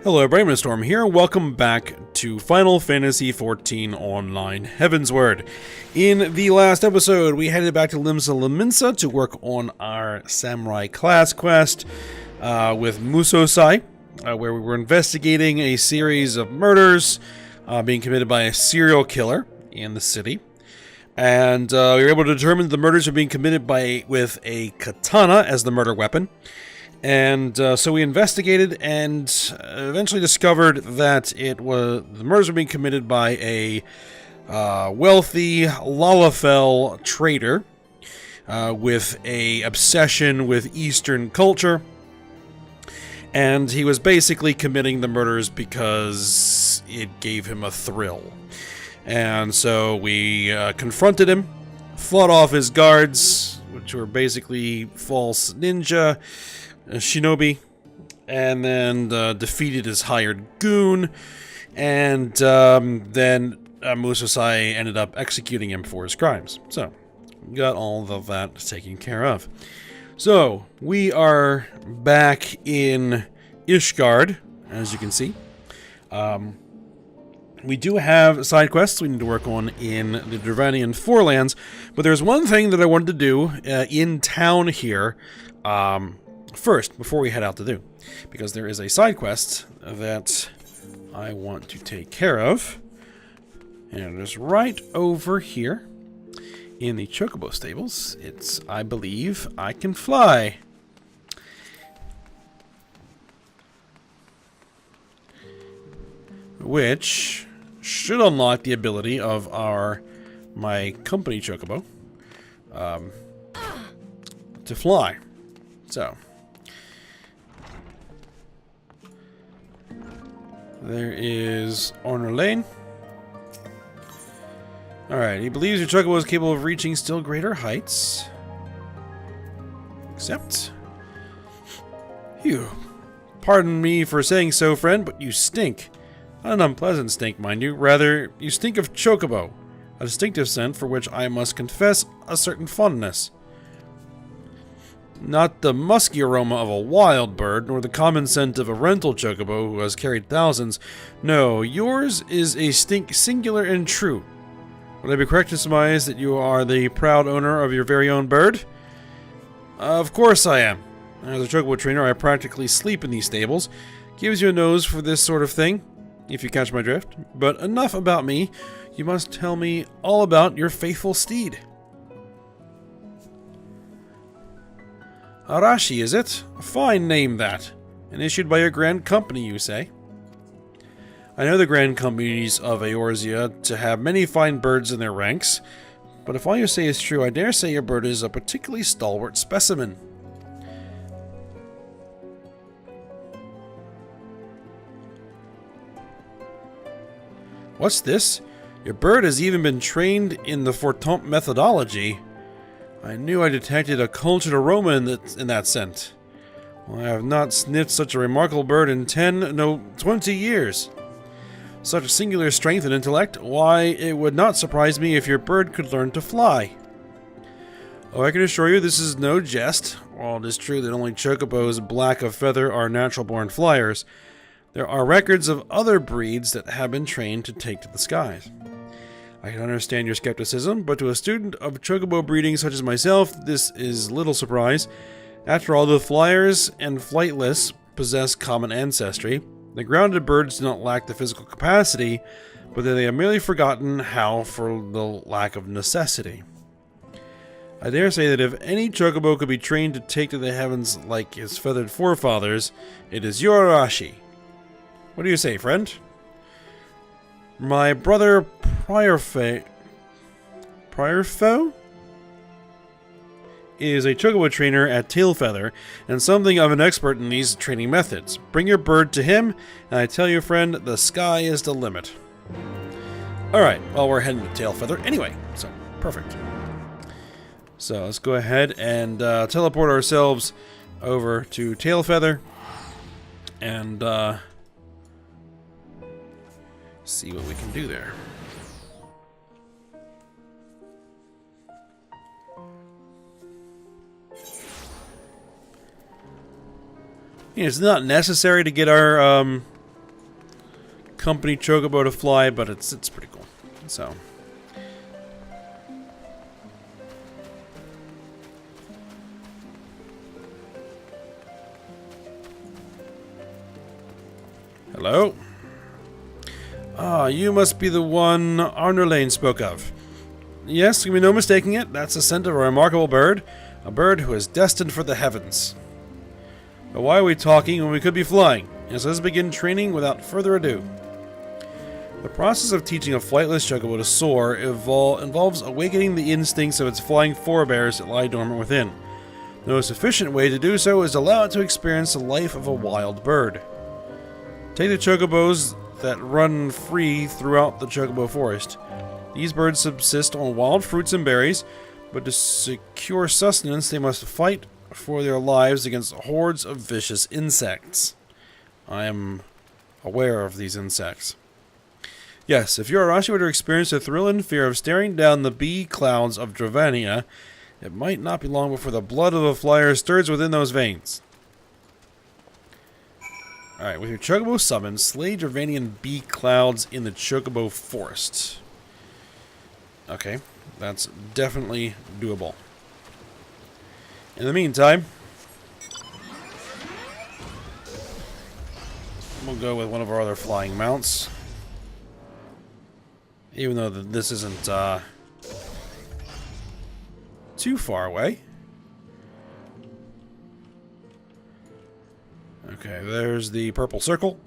Hello everybody, I'm Storm here. Welcome back to Final Fantasy XIV Online Heavensward. In the last episode, we headed back to Limsa Lominsa to work on our Samurai class quest with Musosai, where we were investigating a series of murders being committed by a serial killer in the city. And we were able to determine that the murders are being committed with a katana as the murder weapon. And so we investigated and eventually discovered that the murders were being committed by a wealthy Lalafell trader with a obsession with Eastern culture. And he was basically committing the murders because it gave him a thrill. And so we confronted him, fought off his guards, which were basically false ninja, shinobi, and then defeated his hired goon, and then Musosai ended up executing him for his crimes. So, got all of that taken care of. So, we are back in Ishgard, as you can see. We do have side quests we need to work on in the Dravanian Forelands, but there's one thing that I wanted to do in town here, first, before we head out to do, because there is a side quest that I want to take care of, and it is right over here in the Chocobo stables. It's, I believe, I Can Fly. Which should unlock the ability of my company Chocobo to fly. So there is Honor Lane. Alright, he believes your Chocobo is capable of reaching still greater heights. Except... Phew. Pardon me for saying so, friend, but you stink. Not an unpleasant stink, mind you. Rather, you stink of Chocobo. A distinctive scent for which I must confess a certain fondness. Not the musky aroma of a wild bird, nor the common scent of a rental Chocobo who has carried thousands. No, yours is a stink singular and true. Would I be correct to surmise that you are the proud owner of your very own bird? Of course I am. As a Chocobo trainer, I practically sleep in these stables. Gives you a nose for this sort of thing, if you catch my drift. But enough about me. You must tell me all about your faithful steed. Arashi, is it? A fine name, that. And issued by your grand company, you say? I know the grand companies of Eorzea to have many fine birds in their ranks, but if all you say is true, I dare say your bird is a particularly stalwart specimen. What's this? Your bird has even been trained in the Fortemps methodology. I knew I detected a cultured aroma in that scent. Well, I have not sniffed such a remarkable bird in 20 years. Such singular strength and intellect, why, it would not surprise me if your bird could learn to fly. Oh, I can assure you this is no jest. While it is true that only Chocobos black of feather are natural-born flyers, there are records of other breeds that have been trained to take to the skies. I can understand your skepticism, but to a student of Chocobo breeding such as myself, this is little surprise. After all, the flyers and flightless possess common ancestry. The grounded birds do not lack the physical capacity, but they have merely forgotten how for the lack of necessity. I dare say that if any Chocobo could be trained to take to the heavens like his feathered forefathers, it is your Arashi. What do you say, friend? My brother Priorfo is a Chocobo trainer at Tailfeather and something of an expert in these training methods. Bring your bird to him, and I tell you, friend, the sky is the limit. Alright, well, we're heading to Tailfeather anyway, so perfect. So let's go ahead and teleport ourselves over to Tailfeather and see what we can do there. It's not necessary to get our company Chocobo to fly, but it's pretty cool. So. Hello? Ah, you must be the one Arnerlane spoke of. Yes, there can be no mistaking it. That's the scent of a remarkable bird. A bird who is destined for the heavens. But why are we talking when we could be flying? Yes, let's begin training without further ado. The process of teaching a flightless chocobo to soar involves awakening the instincts of its flying forebears that lie dormant within. The most efficient way to do so is to allow it to experience the life of a wild bird. Take the chocobos that run free throughout the chocobo forest. These birds subsist on wild fruits and berries, but to secure sustenance they must fight for their lives against hordes of vicious insects. I am aware of these insects. Yes, if your Arashi were to experience the thrill and fear of staring down the bee clouds of Dravania, it might not be long before the blood of a flyer stirs within those veins. Alright, with your Chocobo summoned, slay Dravanian bee clouds in the Chocobo forest. Okay, that's definitely doable. In the meantime, we'll go with one of our other flying mounts. Even though this isn't too far away. Okay, there's the purple circle.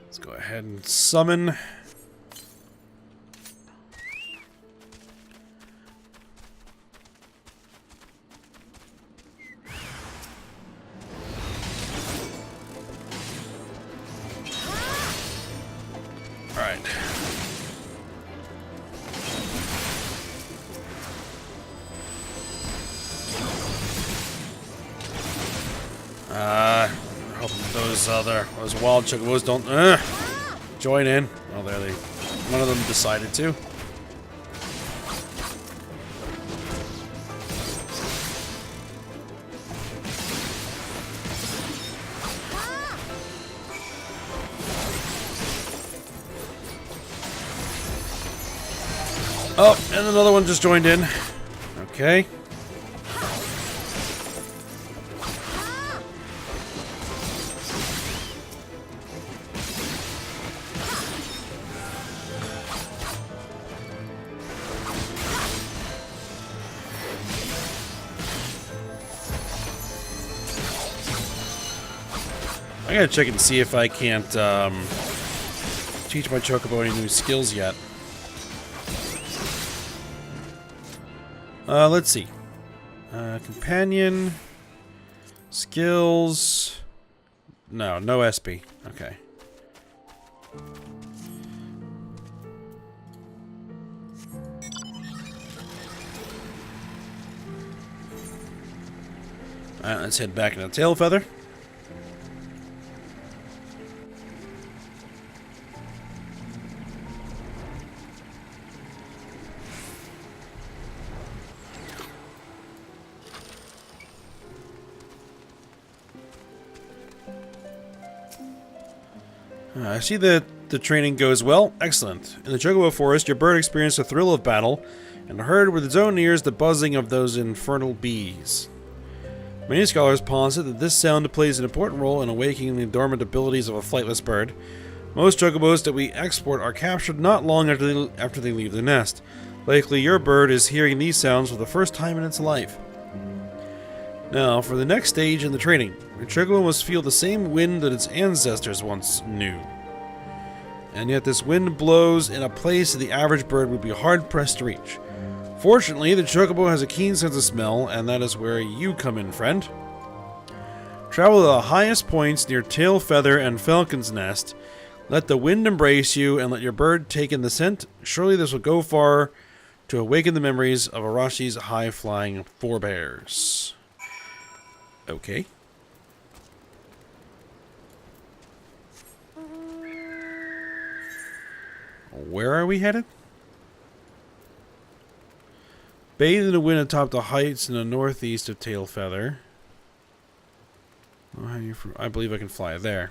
Let's go ahead and summon. Alright. Hope those wild chocobos don't join in. Oh, there they. One of them decided to. Oh, and another one just joined in. Okay. I gotta check and see if I can't teach my Chocobo any new skills yet. Let's see. Companion. Skills. No SP. Okay. Alright, let's head back into Tail Feather. I see that the training goes well. Excellent. In the Chocobo Forest, your bird experienced the thrill of battle and heard with its own ears the buzzing of those infernal bees. Many scholars posit that this sound plays an important role in awakening the dormant abilities of a flightless bird. Most chocobos that we export are captured not long after they leave the nest. Likely your bird is hearing these sounds for the first time in its life. Now, for the next stage in the training, your chocobo must feel the same wind that its ancestors once knew. And yet this wind blows in a place that the average bird would be hard-pressed to reach. Fortunately, the chocobo has a keen sense of smell, and that is where you come in, friend. Travel to the highest points near Tail Feather and Falcon's Nest. Let the wind embrace you, and let your bird take in the scent. Surely this will go far to awaken the memories of Arashi's high-flying forebears. Okay. Where are we headed? Bathe in the wind atop the heights in the northeast of Tail Feather. I believe I can fly there.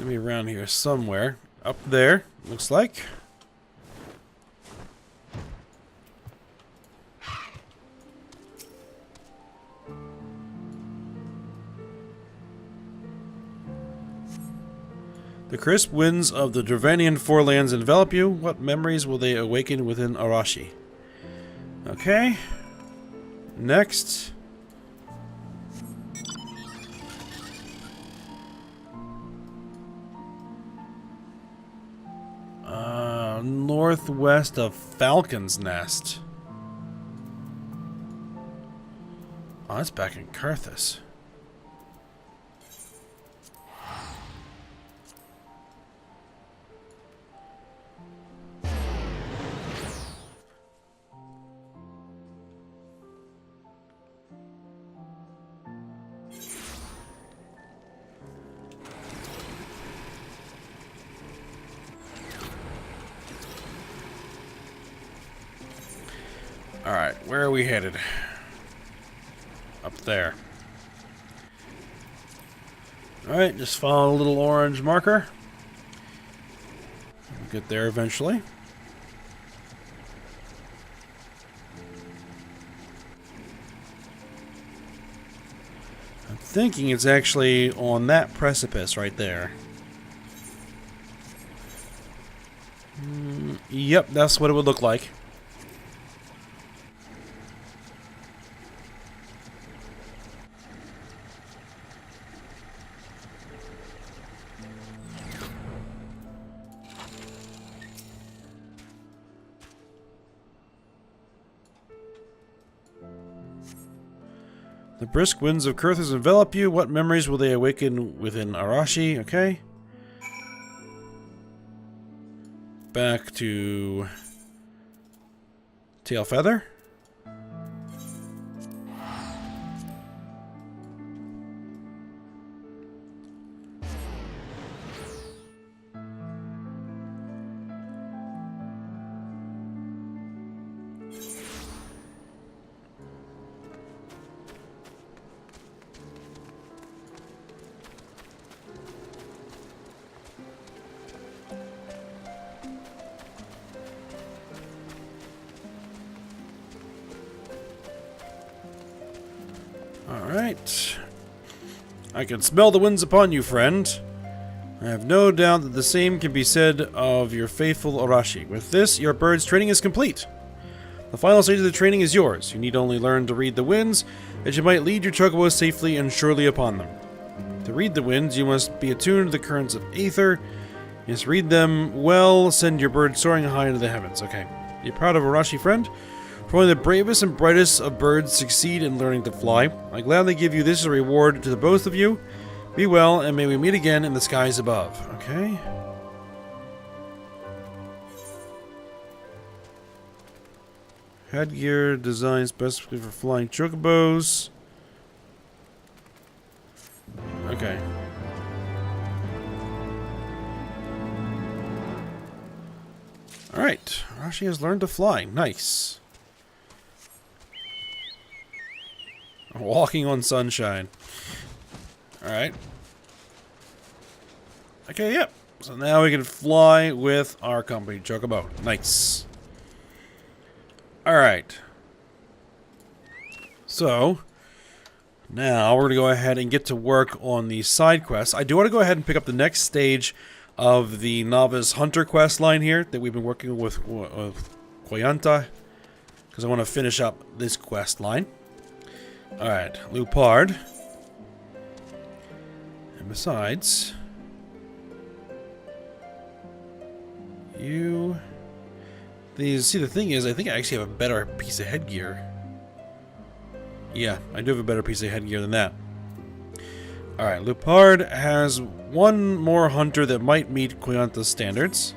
gonna be around here somewhere. Up there, looks like. The crisp winds of the Dravanian forelands envelop you. What memories will they awaken within Arashi? Okay. Next. Northwest of Falcon's Nest. Oh, that's back in Carthus. Alright, where are we headed? Up there. Alright, just follow a little orange marker. We'll get there eventually. I'm thinking it's actually on that precipice right there. Yep, that's what it would look like. The brisk winds of Carthus envelop you. What memories will they awaken within Arashi? Okay. Back to Tailfeather. Alright. I can smell the winds upon you, friend. I have no doubt that the same can be said of your faithful Arashi. With this, your bird's training is complete. The final stage of the training is yours. You need only learn to read the winds, as you might lead your Chocobo safely and surely upon them. To read the winds, you must be attuned to the currents of aether. You must read them well, send your bird soaring high into the heavens. Okay. You proud of Arashi, friend? For only the bravest and brightest of birds succeed in learning to fly. I gladly give you this as a reward to the both of you. Be well, and may we meet again in the skies above. Okay. Headgear designed specifically for flying chocobos. Okay. Alright. Arashi has learned to fly. Nice. Walking on sunshine. Alright. Okay, yep. So now we can fly with our company, Chocobo. Nice. Alright. So, now we're going to go ahead and get to work on the side quests. I do want to go ahead and pick up the next stage of the Novice Hunter quest line here that we've been working with Koyanta, because I want to finish up this quest line. Alright, Lupard. And besides, you... See, the thing is, I think I actually have a better piece of headgear. Yeah, I do have a better piece of headgear than that. Alright, Lupard has one more hunter that might meet Koyanta's standards.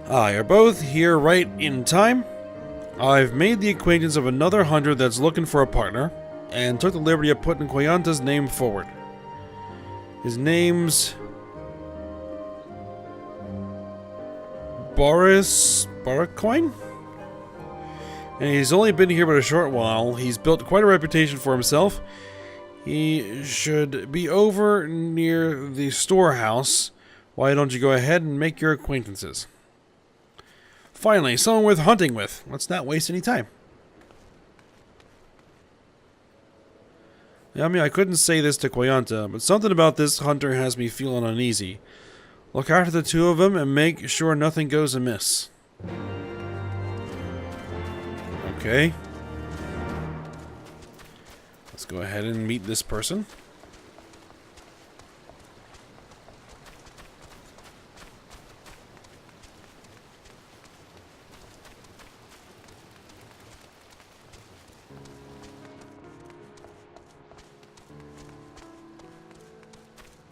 You're both here right in time. I've made the acquaintance of another hunter that's looking for a partner, and took the liberty of putting Koyanta's name forward. His name's Boris Baracoin? And he's only been here but a short while. He's built quite a reputation for himself. He should be over near the storehouse. Why don't you go ahead and make your acquaintances? Finally, someone worth hunting with. Let's not waste any time. I mean, I couldn't say this to Koyanta, but something about this hunter has me feeling uneasy. Look after the two of them and make sure nothing goes amiss. Okay. Let's go ahead and meet this person.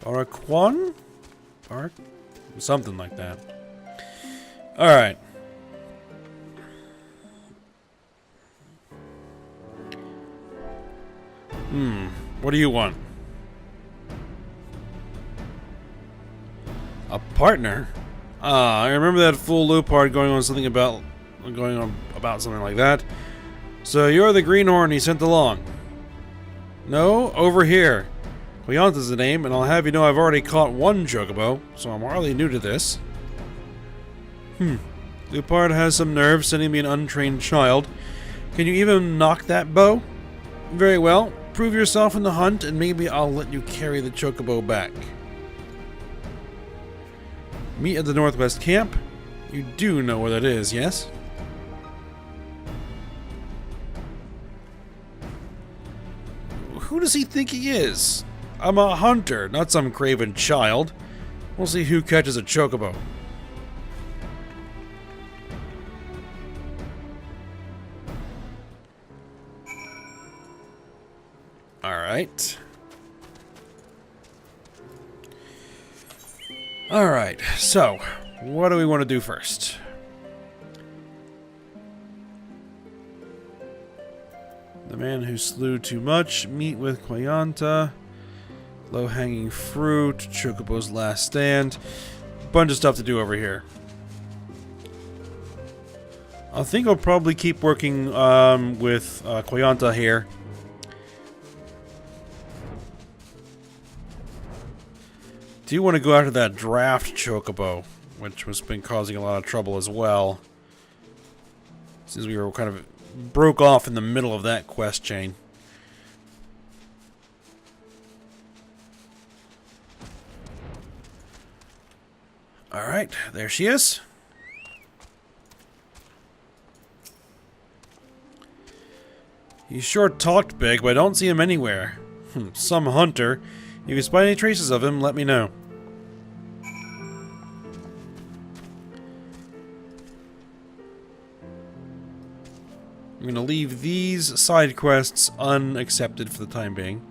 Araquan? Something like that. Alright. What do you want? A partner? I remember that fool Leopard going on something about something like that. So you're the greenhorn he sent along. No, over here. Koyanta's the name, and I'll have you know I've already caught one Chocobo, so I'm hardly new to this. Leopard has some nerve sending me an untrained child. Can you even knock that bow? Very well. Prove yourself in the hunt, and maybe I'll let you carry the Chocobo back. Meet at the Northwest Camp. You do know where that is, yes? Who does he think he is? I'm a hunter, not some craven child. We'll see who catches a Chocobo. Alright. Alright, so, what do we want to do first? The man who slew too much, meet with Koyanta. Low-hanging fruit, Chocobo's last stand. Bunch of stuff to do over here. I think I'll probably keep working with Koyanta here. Do you want to go after that draft Chocobo, which has been causing a lot of trouble as well. Since we were kind of broke off in the middle of that quest chain. Alright, there she is. He sure talked big, but I don't see him anywhere. Some hunter. If you spot any traces of him, let me know. I'm going to leave these side quests unaccepted for the time being.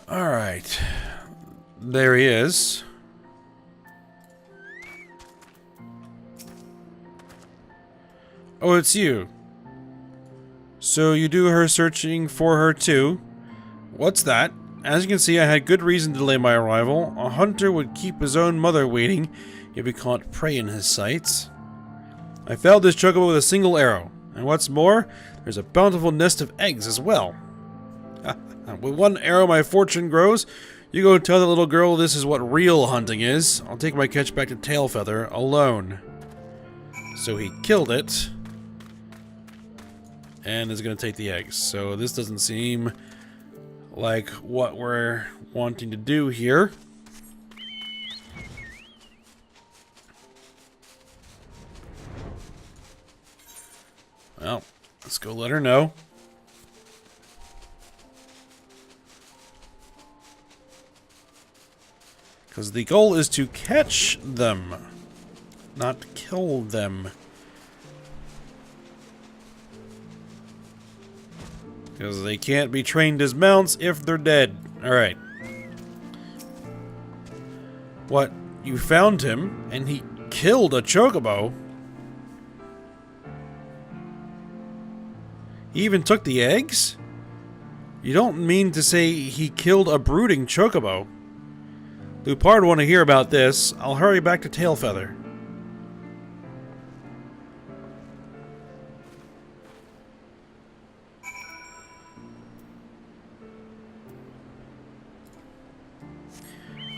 Alright. There he is. Oh, it's you. So you do her searching for her too? What's that? As you can see, I had good reason to delay my arrival. A hunter would keep his own mother waiting if he caught prey in his sights. I felled this chocobo with a single arrow. And what's more, there's a bountiful nest of eggs as well. With one arrow my fortune grows. You go tell the little girl this is what real hunting is. I'll take my catch back to Tailfeather alone. So he killed it. And is going to take the eggs. So this doesn't seem like what we're wanting to do here. Well, let's go let her know. Because the goal is to catch them, not kill them. Because they can't be trained as mounts if they're dead. Alright. What? you found him, and he killed a Chocobo. He even took the eggs? You don't mean to say he killed a brooding Chocobo? Lupard want to hear about this. I'll hurry back to Tailfeather.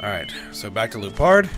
Alright, so back to Lupard.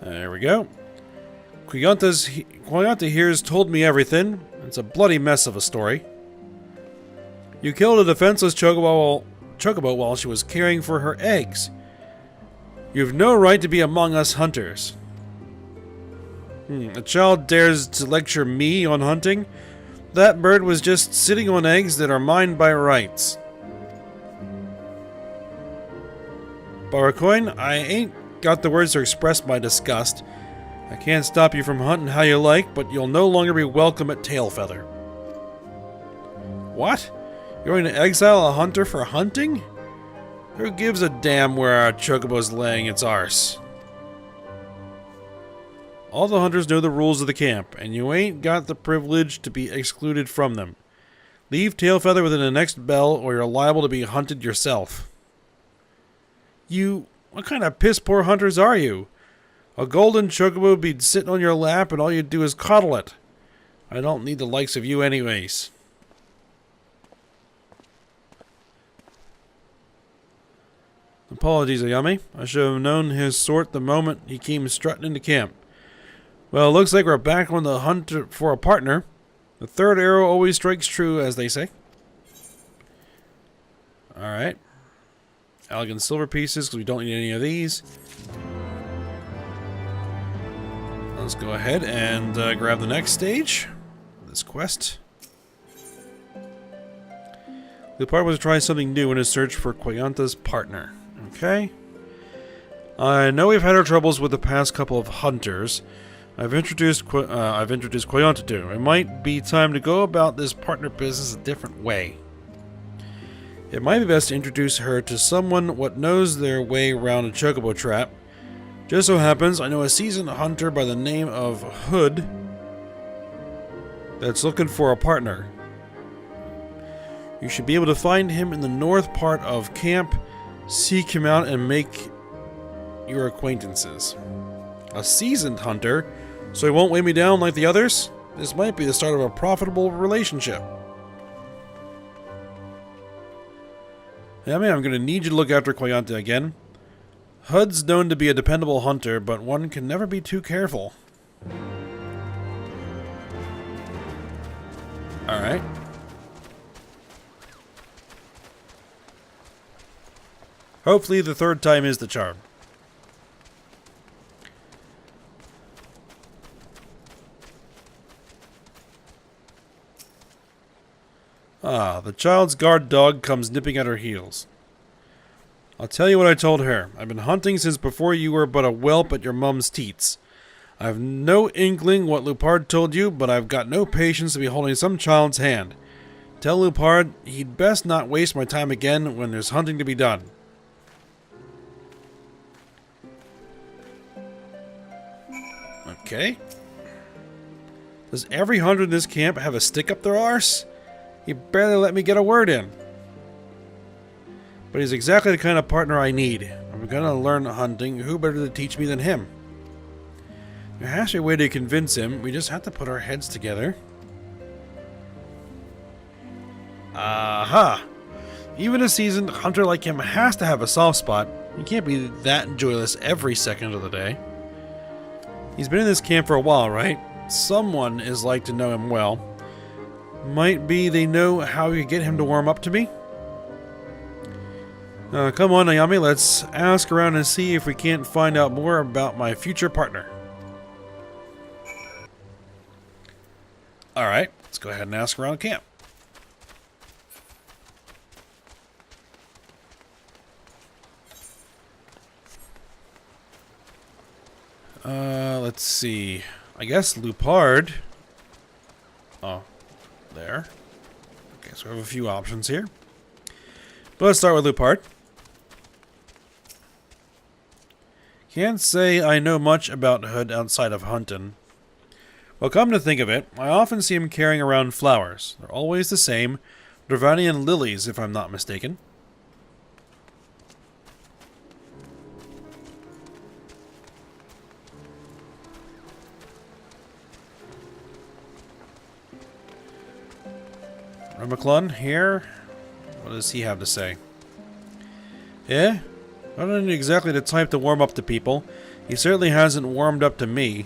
There we go. Quianta here's told me everything. It's a bloody mess of a story. You killed a defenseless Chocobo while she was caring for her eggs. You've no right to be among us hunters. A child dares to lecture me on hunting? That bird was just sitting on eggs that are mine by rights. Baracoin, I ain't got the words to express my disgust. I can't stop you from hunting how you like, but you'll no longer be welcome at Tailfeather. What? You're going to exile a hunter for hunting? Who gives a damn where our Chocobo's laying its arse? All the hunters know the rules of the camp, and you ain't got the privilege to be excluded from them. Leave Tailfeather within the next bell, or you're liable to be hunted yourself. What kind of piss-poor hunters are you? A golden Chocobo would be sitting on your lap and all you do is coddle it. I don't need the likes of you anyways. Apologies, Ayami. I should have known his sort the moment he came strutting into camp. Well, it looks like we're back on the hunt for a partner. The third arrow always strikes true, as they say. Alright. Elegant silver pieces, because we don't need any of these. Let's go ahead and grab the next stage. This quest. Lupard was trying something new in his search for Quianta's partner. Okay. I know we've had our troubles with the past couple of hunters. I've introduced Quianta to. It might be time to go about this partner business a different way. It might be best to introduce her to someone what knows their way around a Chocobo trap. Just so happens I know a seasoned hunter by the name of Hood that's looking for a partner. You should be able to find him in the north part of camp, seek him out, and make your acquaintances. A seasoned hunter, so he won't weigh me down like the others? This might be the start of a profitable relationship. Yeah, man, I'm going to need you to look after Quianta again. Hud's known to be a dependable hunter, but one can never be too careful. Alright. Hopefully the third time is the charm. Ah, the child's guard dog comes nipping at her heels. I'll tell you what I told her. I've been hunting since before you were but a whelp at your mum's teats. I've no inkling what Lupard told you, but I've got no patience to be holding some child's hand. Tell Lupard he'd best not waste my time again when there's hunting to be done. Okay. Does every hunter in this camp have a stick up their arse? He barely let me get a word in. But he's exactly the kind of partner I need. If I'm gonna learn hunting, who better to teach me than him? There has to be a way to convince him. We just have to put our heads together. Aha! Even a seasoned hunter like him has to have a soft spot. He can't be that joyless every second of the day. He's been in this camp for a while, right? Someone is like to know him well. Might be they know how you get him to warm up to me? Come on, Naomi, let's ask around and see if we can't find out more about my future partner. Alright, let's go ahead and ask around camp. Let's see. I guess Lupard. Oh, there. Okay, so we have a few options here. But let's start with Lupard. Can't say I know much about Hood outside of hunting. Well, come to think of it, I often see him carrying around flowers. They're always the same. Dravanian lilies, if I'm not mistaken. Ramaclun here. What does he have to say? Yeah? I don't know exactly the type to warm up to people. He certainly hasn't warmed up to me.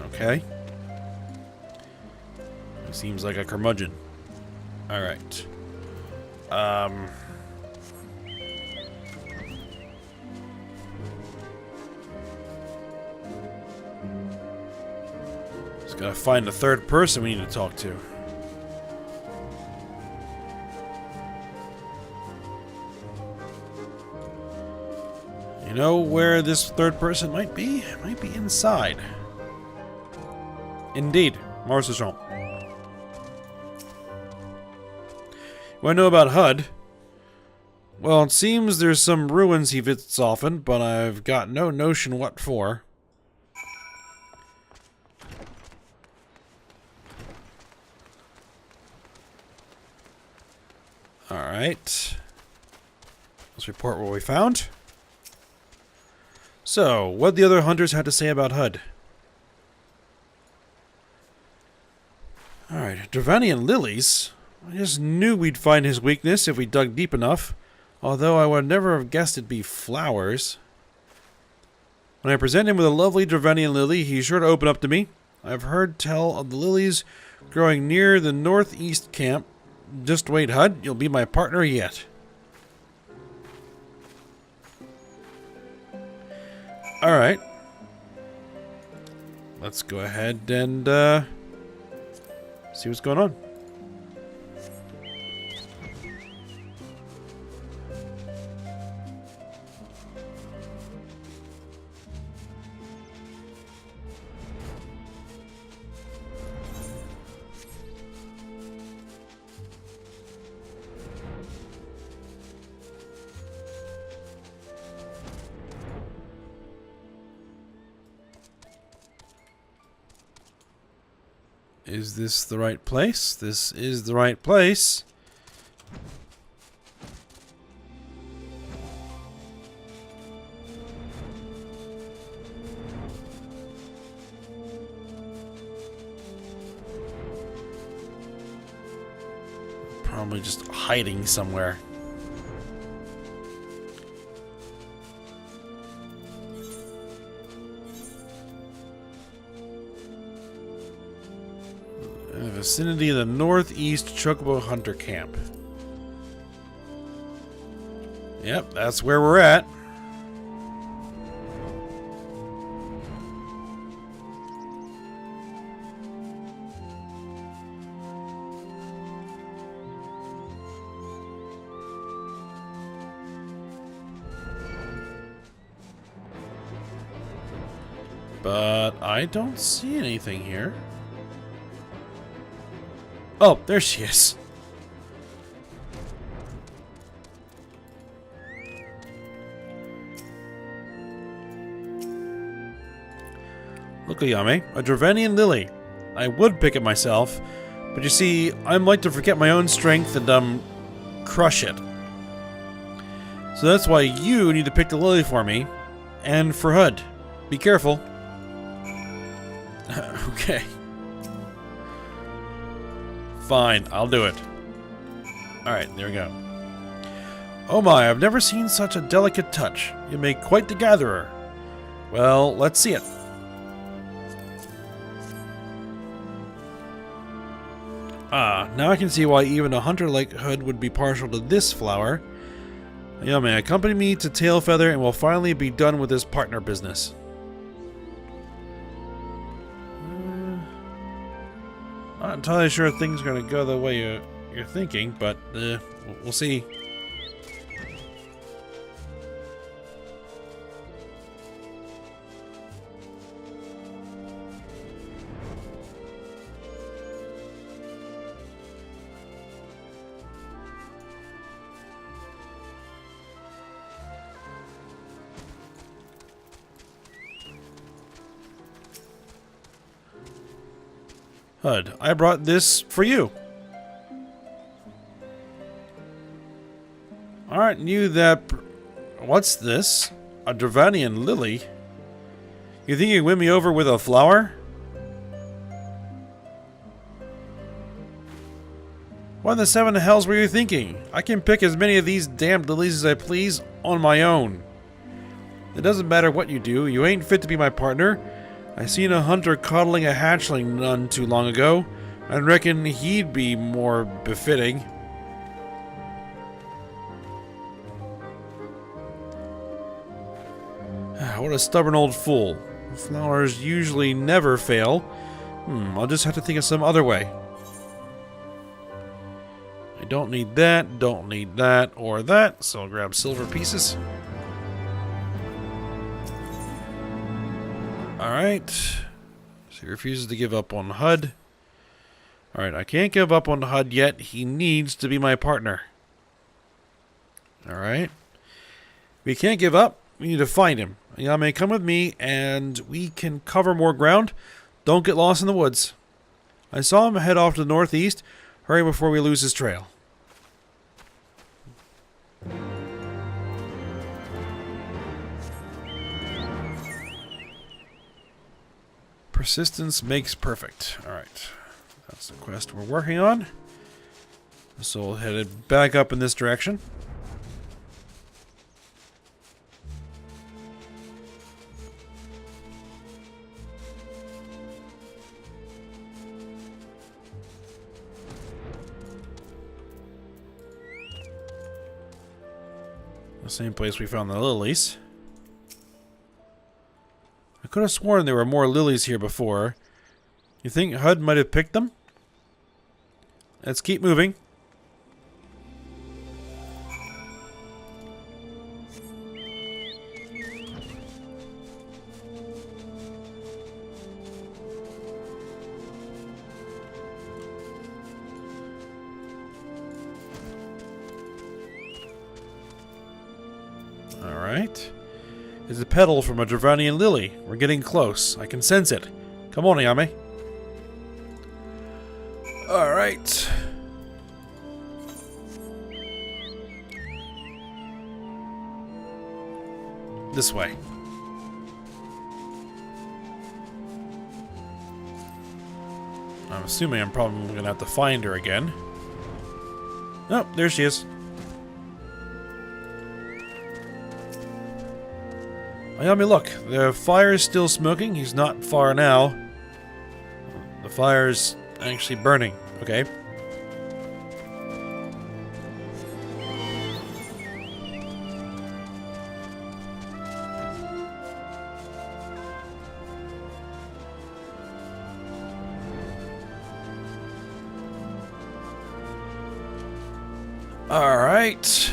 Okay. He seems like a curmudgeon. Alright. Just gotta find a third person we need to talk to. You know where this third person might be? It might be inside. Indeed, Mars home. What I know about Hud? Well, it seems there's some ruins he visits often, but I've got no notion what for. Alright. Let's report what we found. So, what the other hunters had to say about Hud? Alright, Dravanian lilies. I just knew we'd find his weakness if we dug deep enough, although I would never have guessed it'd be flowers. When I present him with a lovely Dravanian lily, he's sure to open up to me. I've heard tell of the lilies growing near the northeast camp. Just wait, Hud, you'll be my partner yet. Alright. Let's go ahead and see what's going on. Is this the right place? This is the right place. Probably just hiding somewhere. In the vicinity of the northeast Chocobo Hunter Camp. Yep, that's where we're at. But I don't see anything here. Oh, there she is. Look, Ayame, a Dravanian lily. I would pick it myself, but you see, I'm like to forget my own strength and, crush it. So that's why you need to pick the lily for me, and for Hud. Be careful. Okay. Fine, I'll do it. Alright, there we go. Oh my, I've never seen such a delicate touch. You make quite the gatherer. Well, let's see it. Ah, now I can see why even a hunter like Hood would be partial to this flower. Ayame, accompany me to Tailfeather and we'll finally be done with this partner business. Not entirely sure things are going to go the way you're thinking, but we'll see. Hud, I brought this for you. Aren't you that... What's this? A Dravanian lily? You think you can win me over with a flower? What in the seven hells were you thinking? I can pick as many of these damned lilies as I please on my own. It doesn't matter what you do, you ain't fit to be my partner. I seen a hunter coddling a hatchling none too long ago. I reckon he'd be more befitting. What a stubborn old fool. Flowers usually never fail. I'll just have to think of some other way. I don't need that, or that, so I'll grab silver pieces. Alright. So he refuses to give up on Hud. Alright, I can't give up on Hud yet. He needs to be my partner. Alright. We can't give up. We need to find him. Ayame, come with me and we can cover more ground. Don't get lost in the woods. I saw him head off to the northeast. Hurry before we lose his trail. Persistence makes perfect. Alright. That's the quest we're working on. So we'll head it back up in this direction. The same place we found the lilies. I could have sworn there were more lilies here before. You think Hud might have picked them? Let's keep moving. Alright. It's a petal from a Dravanian lily. We're getting close. I can sense it. Come on, Ayame. Alright. This way. I'm assuming I'm probably going to have to find her again. Oh, there she is. Ayame, look. The fire's still smoking. He's not far now. The fire's actually burning. Okay. All right.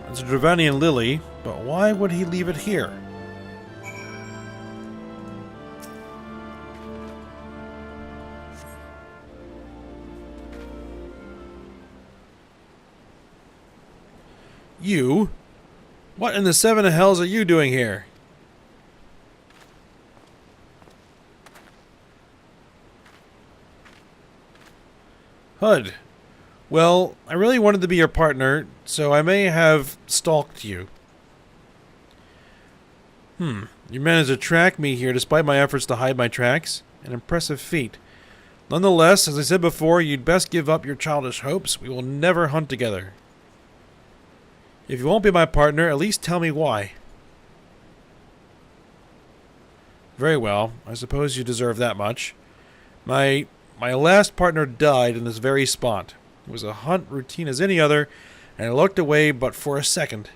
It's a Dravanian lily, but why would he leave it here? You? What in the seven of hells are you doing here? Hud. Well, I really wanted to be your partner, so I may have stalked you. You managed to track me here despite my efforts to hide my tracks. An impressive feat. Nonetheless, as I said before, you'd best give up your childish hopes. We will never hunt together. If you won't be my partner, at least tell me why. Very well. I suppose you deserve that much. My My last partner died in this very spot. It was a hunt routine as any other, and I looked away but for a second.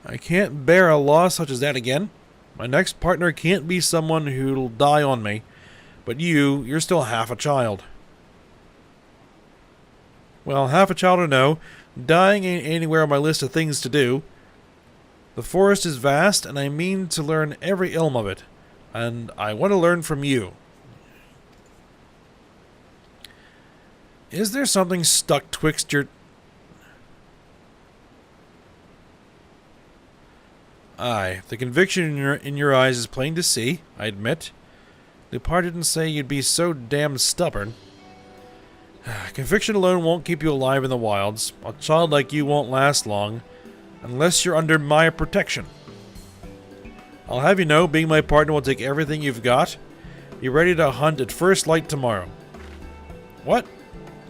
I can't bear a loss such as that again. My next partner can't be someone who'll die on me. But you're still half a child. Well, half a child or no, dying ain't anywhere on my list of things to do. The forest is vast, and I mean to learn every ilm of it. And I want to learn from you. Is there something stuck twixt your... Aye, the conviction in your eyes is plain to see, I admit. Lupard didn't say you'd be so damn stubborn. Conviction alone won't keep you alive in the wilds. A child like you won't last long, unless you're under my protection. I'll have you know, being my partner will take everything you've got. Be ready to hunt at first light tomorrow. What?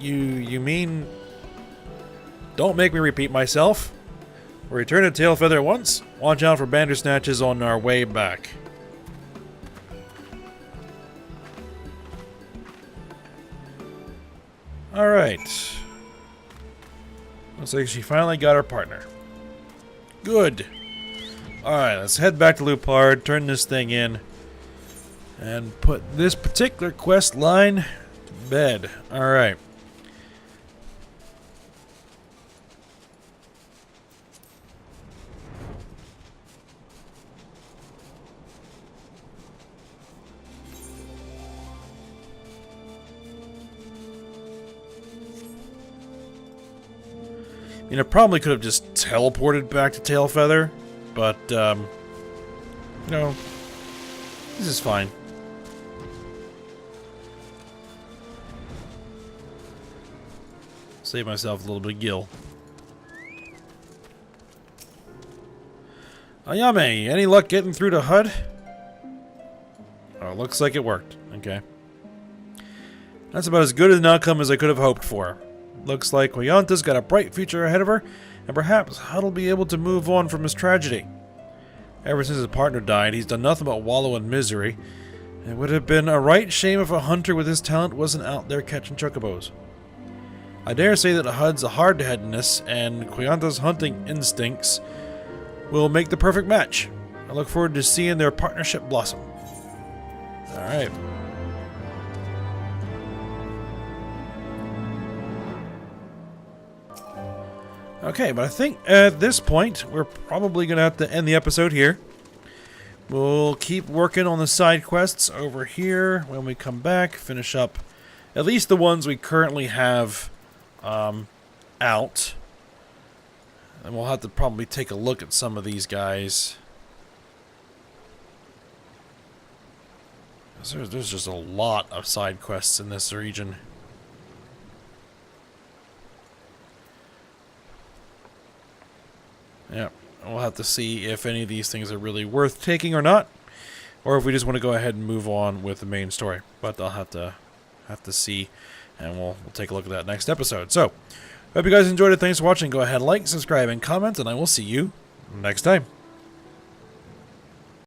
You mean... Don't make me repeat myself. We'll return to Tailfeather once. Watch out for bandersnatches on our way back. Alright. Looks like she finally got her partner. Good. Alright, let's head back to Lupard, turn this thing in, and put this particular quest line to bed. Alright. I probably could have just teleported back to Tailfeather, but, no. This is fine. Save myself a little bit of gil. Ayame, any luck getting through to HUD? Oh, looks like it worked. Okay. That's about as good an outcome as I could have hoped for. Looks like Koyanta's got a bright future ahead of her, and perhaps HUD'll be able to move on from his tragedy. Ever since his partner died, he's done nothing but wallow in misery. It would have been a right shame if a hunter with his talent wasn't out there catching chocobos. I dare say that HUD's hard-headedness and Koyanta's hunting instincts will make the perfect match. I look forward to seeing their partnership blossom. Alright. Okay, but I think at this point, we're probably going to have to end the episode here. We'll keep working on the side quests over here when we come back, finish up at least the ones we currently have out. And we'll have to probably take a look at some of these guys. There's just a lot of side quests in this region. Yeah, we'll have to see if any of these things are really worth taking or not, or if we just want to go ahead and move on with the main story. But I'll have to see, and we'll take a look at that next episode. So, hope you guys enjoyed it. Thanks for watching. Go ahead, like, subscribe, and comment, and I will see you next time.